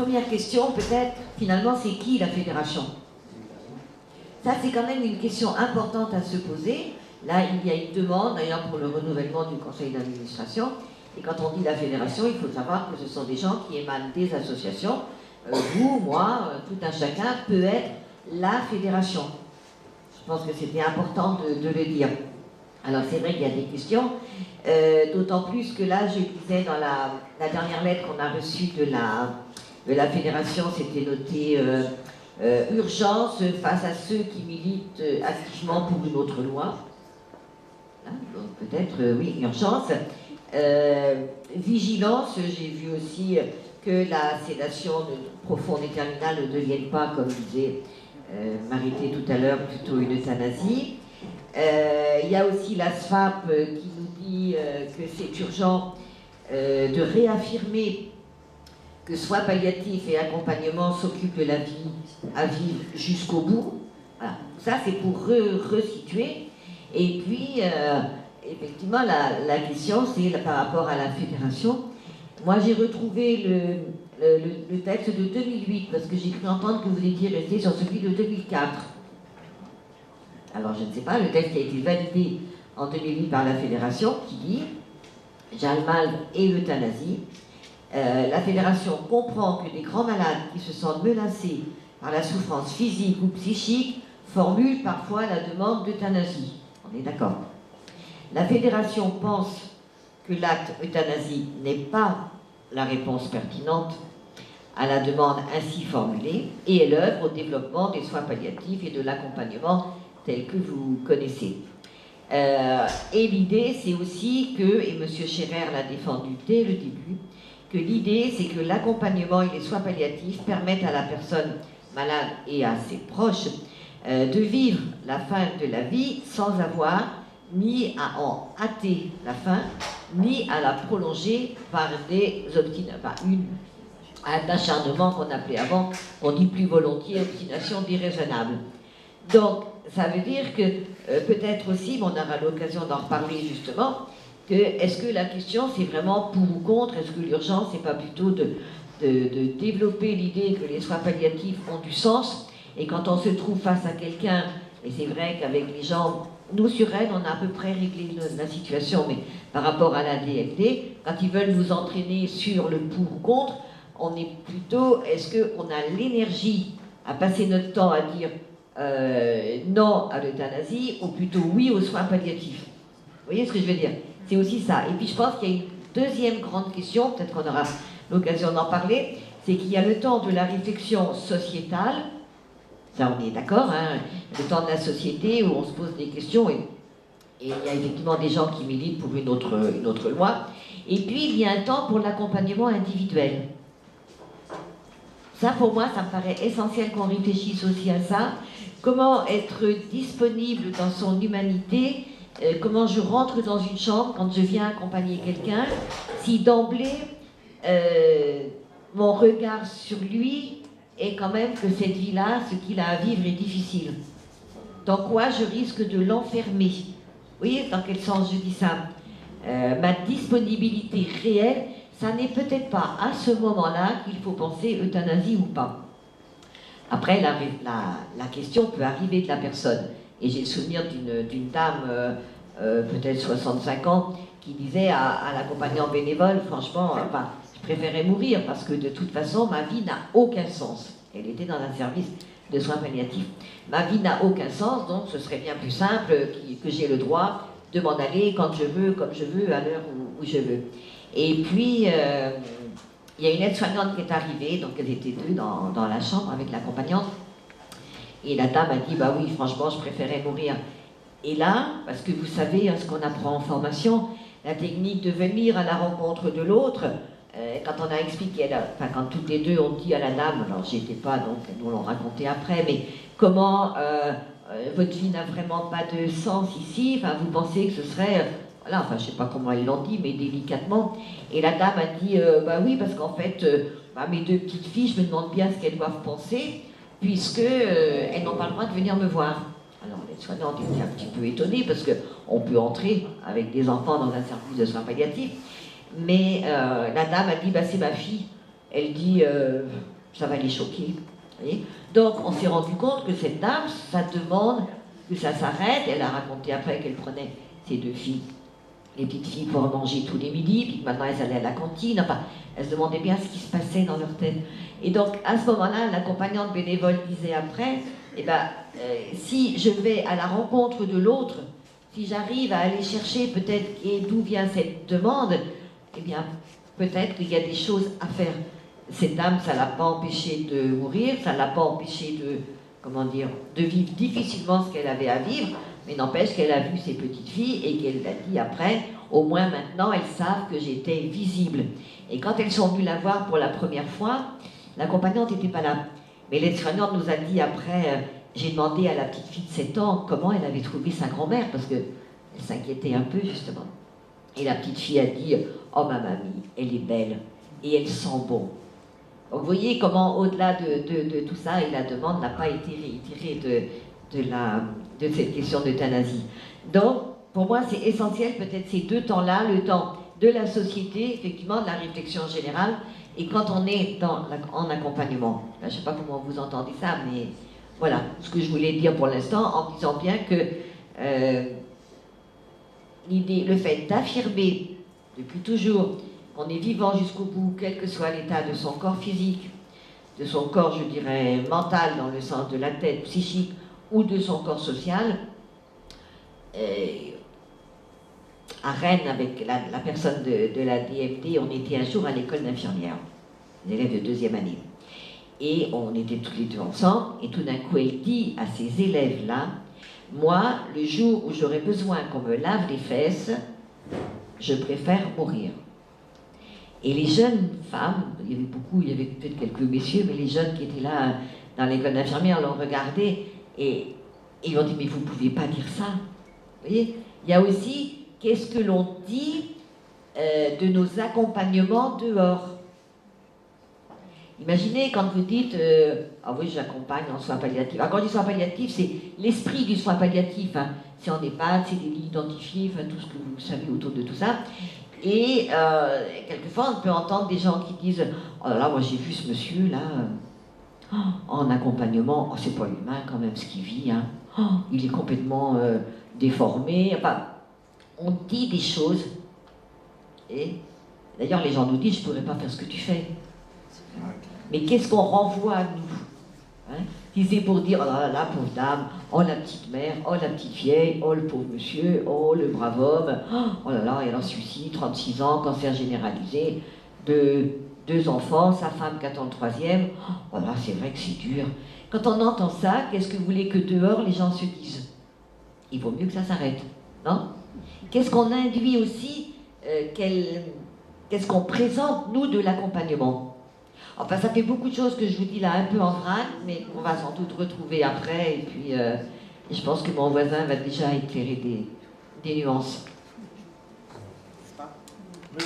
première question, peut-être, finalement, c'est qui la fédération? Ça, c'est quand même une question importante à se poser. Là, il y a une demande, d'ailleurs, pour le renouvellement du conseil d'administration. Et quand on dit la fédération, il faut savoir que ce sont des gens qui émanent des associations. Vous, moi, tout un chacun peut être la fédération. Je pense que c'était important de le dire. Alors, c'est vrai qu'il y a des questions, d'autant plus que là, je disais dans la dernière lettre qu'on a reçue de la fédération, c'était noté urgence face à ceux qui militent activement pour une autre loi. Hein, donc peut-être, oui, urgence. Vigilance, j'ai vu aussi que la sédation profonde et terminale ne devienne pas, comme disait Marité tout à l'heure, plutôt une euthanasie. Il y a aussi la SFAP qui nous dit que c'est urgent de réaffirmer que soins palliatifs et accompagnement s'occupent de la vie à vivre jusqu'au bout. Voilà. Ça, c'est pour resituer. Et puis, effectivement, la question, c'est par rapport à la fédération. Moi, j'ai retrouvé le texte de 2008, parce que j'ai cru entendre que vous étiez resté sur celui de 2004. Alors, je ne sais pas, le texte qui a été validé en 2008 par la fédération, qui dit « Jalmal et l'euthanasie ». La fédération comprend que des grands malades qui se sentent menacés par la souffrance physique ou psychique formulent parfois la demande d'euthanasie. On est d'accord. La fédération pense que l'acte euthanasie n'est pas la réponse pertinente à la demande ainsi formulée et elle œuvre au développement des soins palliatifs et de l'accompagnement tel que vous connaissez. Et l'idée, c'est aussi que, et M. Scherer l'a défendu dès le début, que l'idée, c'est que l'accompagnement et les soins palliatifs permettent à la personne malade et à ses proches de vivre la fin de la vie sans avoir ni à en hâter la fin, ni à la prolonger par un acharnement qu'on appelait avant, on dit plus volontiers obstination déraisonnable. Donc, ça veut dire que peut-être aussi, mais on aura l'occasion d'en reparler justement, que est-ce que la question c'est vraiment pour ou contre, est-ce que l'urgence c'est pas plutôt de développer l'idée que les soins palliatifs ont du sens, et quand on se trouve face à quelqu'un, et c'est vrai qu'avec les gens, nous sur Rennes on a à peu près réglé la situation, mais par rapport à la DFD, quand ils veulent nous entraîner sur le pour ou contre, on est plutôt, est-ce qu'on a l'énergie à passer notre temps à dire non à l'euthanasie, ou plutôt oui aux soins palliatifs. Vous voyez ce que je veux dire? C'est aussi ça. Et puis je pense qu'il y a une deuxième grande question, peut-être qu'on aura l'occasion d'en parler, c'est qu'il y a le temps de la réflexion sociétale, ça on est d'accord, hein, le temps de la société où on se pose des questions, et il y a effectivement des gens qui militent pour une autre loi, et puis il y a un temps pour l'accompagnement individuel. Ça, pour moi, ça me paraît essentiel qu'on réfléchisse aussi à ça. Comment être disponible dans son humanité, comment je rentre dans une chambre quand je viens accompagner quelqu'un, si d'emblée, mon regard sur lui est quand même que cette vie-là, ce qu'il a à vivre est difficile. Dans quoi je risque de l'enfermer? Vous voyez dans quel sens je dis ça? Ma disponibilité réelle, ça n'est peut-être pas à ce moment-là qu'il faut penser euthanasie ou pas. Après, la question peut arriver de la personne. Et j'ai le souvenir d'une dame, peut-être 65 ans, qui disait à l'accompagnant bénévole, franchement, je préférais mourir parce que de toute façon, ma vie n'a aucun sens. Elle était dans un service de soins palliatifs. Ma vie n'a aucun sens, donc ce serait bien plus simple que j'ai le droit de m'en aller quand je veux, comme je veux, à l'heure où je veux. Et puis, il y a une aide-soignante qui est arrivée, donc elles étaient deux dans la chambre avec l'accompagnante. Et la dame a dit, bah oui, franchement, je préférais mourir. Et là, parce que vous savez, hein, ce qu'on apprend en formation, la technique de venir à la rencontre de l'autre, quand on a expliqué, quand toutes les deux ont dit à la dame, alors j'y étais pas, donc nous l'ont raconté après, mais comment votre vie n'a vraiment pas de sens ici, vous pensez que ce serait... Voilà, je ne sais pas comment ils l'ont dit, mais délicatement. Et la dame a dit, bah oui, parce qu'en fait, mes deux petites filles, je me demande bien ce qu'elles doivent penser, puisque elles n'ont pas le droit de venir me voir. Alors les soignantes étaient un petit peu étonnées, parce qu'on peut entrer avec des enfants dans un service de soins palliatifs, mais la dame a dit, bah c'est ma fille, elle dit ça va les choquer. Vous voyez. Donc on s'est rendu compte que cette dame, ça demande que ça s'arrête. Elle a raconté après qu'elle prenait ses 2 filles, les petites filles, pour manger tous les midis, puis que maintenant elles allaient à la cantine. Enfin, elles se demandaient bien ce qui se passait dans leur tête. Et donc à ce moment-là, l'accompagnante bénévole disait après, eh ben, si je vais à la rencontre de l'autre, si j'arrive à aller chercher peut-être d'où vient cette demande, eh bien, peut-être qu'il y a des choses à faire. Cette dame, ça ne l'a pas empêchée de mourir, ça ne l'a pas empêchée de, comment dire, de vivre difficilement ce qu'elle avait à vivre, mais n'empêche qu'elle a vu ses petites filles et qu'elle a dit après, au moins maintenant, elles savent que j'étais visible. Et quand elles sont venues la voir pour la première fois, l'accompagnante n'était pas là. Mais l'aide-soignante nous a dit après, j'ai demandé à la petite fille de 7 ans comment elle avait trouvé sa grand-mère, parce qu'elle s'inquiétait un peu justement. Et la petite fille a dit, oh ma mamie, elle est belle et elle sent bon. Donc vous voyez comment au-delà de tout ça, et la demande n'a pas été réitérée de cette question d'euthanasie. Donc pour moi c'est essentiel peut-être ces 2 temps-là, le temps de la société, effectivement de la réflexion générale, et quand on est en accompagnement. Je ne sais pas comment vous entendez ça, mais voilà ce que je voulais dire pour l'instant, en disant bien que le fait d'affirmer depuis toujours qu'on est vivant jusqu'au bout, quel que soit l'état de son corps physique, de son corps, je dirais, mental, dans le sens de la tête, psychique, ou de son corps social, à Rennes, avec la personne de la DFD, on était un jour à l'école d'infirmière, des élèves de 2e année. Et on était tous les 2 ensemble, et tout d'un coup, elle dit à ces élèves-là, moi, le jour où j'aurai besoin qu'on me lave les fesses, je préfère mourir. Et les jeunes femmes, il y avait beaucoup, il y avait peut-être quelques messieurs, mais les jeunes qui étaient là dans l'école d'infirmière l'ont regardé et ils ont dit, mais vous ne pouvez pas dire ça. Vous voyez, il y a aussi, qu'est-ce que l'on dit de nos accompagnements dehors. Imaginez quand vous dites, ah oui, j'accompagne en soins palliatifs. Alors quand je dis soins palliatifs, c'est l'esprit du soin palliatif. Hein. C'est en EHPAD, c'est des lits identifiés, enfin tout ce que vous savez autour de tout ça. Et quelquefois, on peut entendre des gens qui disent, oh là là, moi j'ai vu ce monsieur là, en accompagnement, oh, c'est pas humain quand même ce qu'il vit, hein. Oh, il est complètement déformé. Enfin, on dit des choses. Et d'ailleurs, les gens nous disent, je pourrais pas faire ce que tu fais. Mais qu'est-ce qu'on renvoie à nous, hein? Si c'est pour dire, oh là là, la pauvre dame, oh la petite mère, oh la petite vieille, oh le pauvre monsieur, oh le brave homme, oh là là, elle a un suicide, 36 ans, cancer généralisé, 2 enfants, sa femme qui attend le 3e, oh là, c'est vrai que c'est dur. Quand on entend ça, qu'est-ce que vous voulez que dehors les gens se disent? Il vaut mieux que ça s'arrête, non? Qu'est-ce qu'on induit aussi, qu'est-ce qu'on présente, nous, de l'accompagnement? Enfin, ça fait beaucoup de choses que je vous dis là, un peu en vrac, mais qu'on va sans doute retrouver après. Et puis, je pense que mon voisin va déjà éclairer des nuances. Oui.